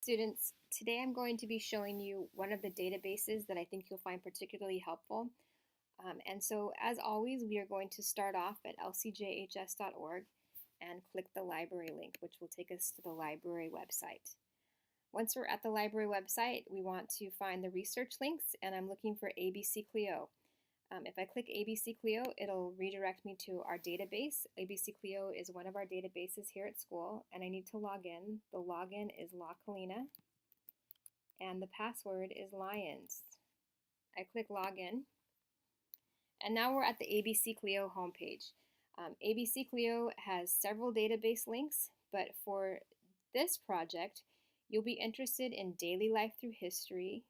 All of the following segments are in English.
Students, today I'm going to be showing you one of the databases that I think you'll find particularly helpful. And so, as always, we are going to start off at lcjhs.org and click the library link, which will take us to the library website. Once we're at the library website, we want to find the research links, and I'm looking for ABC CLIO. If I click ABC CLIO, it'll redirect me to our database. ABC CLIO is one of our databases here at school, and I need to log in. The login is La Colina, and the password is Lions. I click Login, and now we're at the ABC CLIO homepage. ABC CLIO has several database links, but for this project, you'll be interested in daily life through history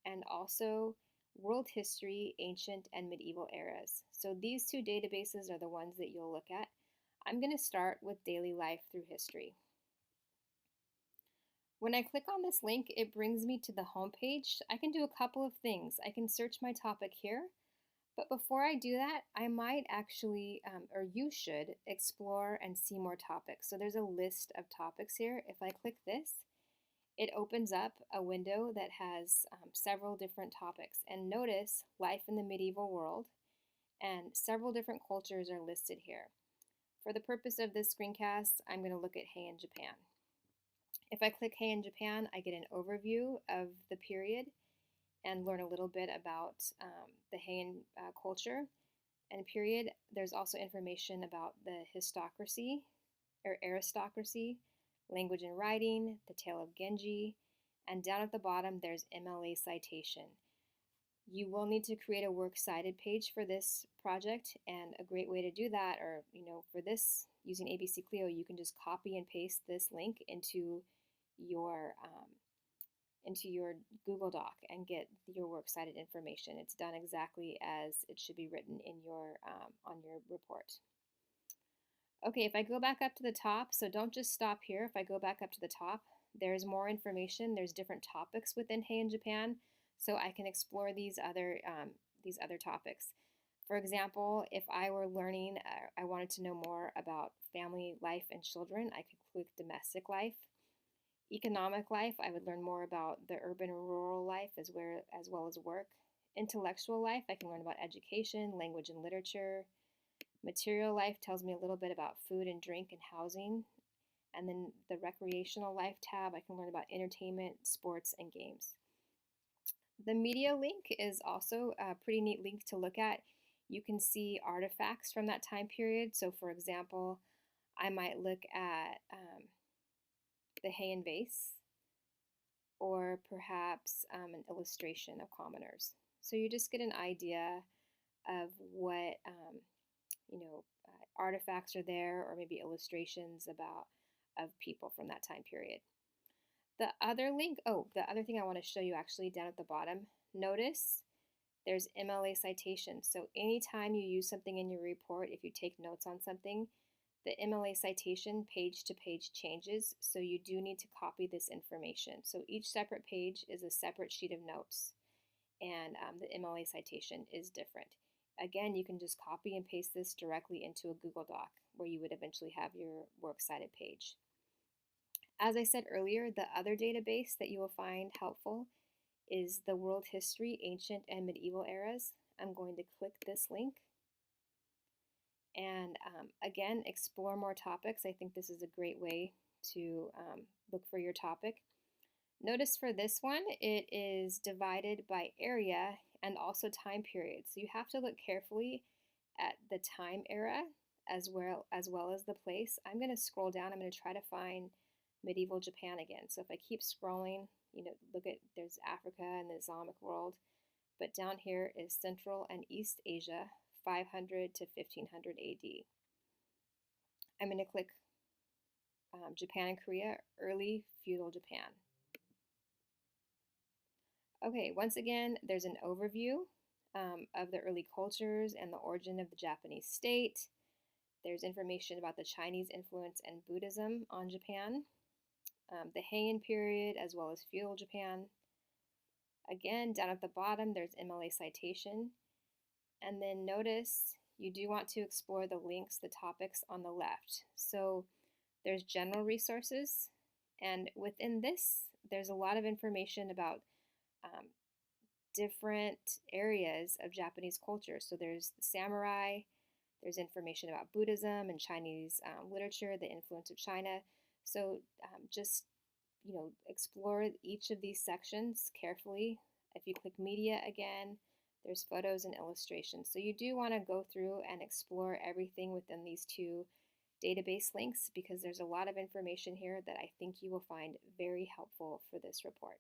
and also world history, ancient and medieval eras. So these two databases are the ones that you'll look at. I'm going to start with daily life through history. When I click on this link, it brings me to the home page. I can do a couple of things. I can search my topic here, but before I do that, I might actually, or you should, explore and see more topics. So there's a list of topics here. If I click this, it opens up a window that has several different topics. And notice life in the medieval world, and several different cultures are listed here. For the purpose of this screencast, I'm going to look at Heian Japan. If I click Heian Japan, I get an overview of the period and learn a little bit about the Heian culture and period. There's also information about the histocracy or aristocracy, language and writing, the tale of Genji, and down at the bottom there's MLA citation. You will need to create a works cited page for this project, and a great way to do that, or for this using ABC CLIO, you can just copy and paste this link into your Google Doc and get your works cited information. It's done exactly as it should be written in your on your report. Okay, if I go back up to the top, so don't just stop here. If I go back up to the top, there's more information. There's different topics within Heian Japan, so I can explore these other topics. For example, if I were learning, I wanted to know more about family life and children, I could click domestic life. Economic life, I would learn more about the urban and rural life as well as work. Intellectual life, I can learn about education, language and literature. Material life tells me a little bit about food and drink and housing. And then the recreational life tab, I can learn about entertainment, sports, and games. The media link is also a pretty neat link to look at. You can see artifacts from that time period. So for example, I might look at the Heian vase, or perhaps an illustration of commoners. So you just get an idea of what artifacts are there, or maybe illustrations of people from that time period. The other link, the other thing I want to show you actually down at the bottom, notice there's MLA citation. So anytime you use something in your report, if you take notes on something, the MLA citation page to page changes, so you do need to copy this information. So each separate page is a separate sheet of notes, and the MLA citation is different. Again, you can just copy and paste this directly into a Google Doc where you would eventually have your works cited page. As I said earlier, the other database that you will find helpful is the World History, Ancient and Medieval Eras. I'm going to click this link and again, explore more topics. I think this is a great way to look for your topic. Notice for this one, it is divided by area and also time period. So you have to look carefully at the time era as well as the place. I'm going to scroll down. I'm going to try to find medieval Japan again. So if I keep scrolling, look at, there's Africa and the Islamic world, but down here is Central and East Asia, 500 to 1500 AD. I'm going to click Japan and Korea, early feudal Japan. Okay, once again, there's an overview of the early cultures and the origin of the Japanese state. There's information about the Chinese influence and Buddhism on Japan, the Heian period, as well as feudal Japan. Again, down at the bottom, there's MLA citation. And then notice you do want to explore the links, the topics on the left. So there's general resources, and within this there's a lot of information about um, different areas of Japanese culture. So there's the samurai, there's information about Buddhism and Chinese literature, the influence of China. So just explore each of these sections carefully. If you click media again, there's photos and illustrations. So you do want to go through and explore everything within these two database links because there's a lot of information here that I think you will find very helpful for this report.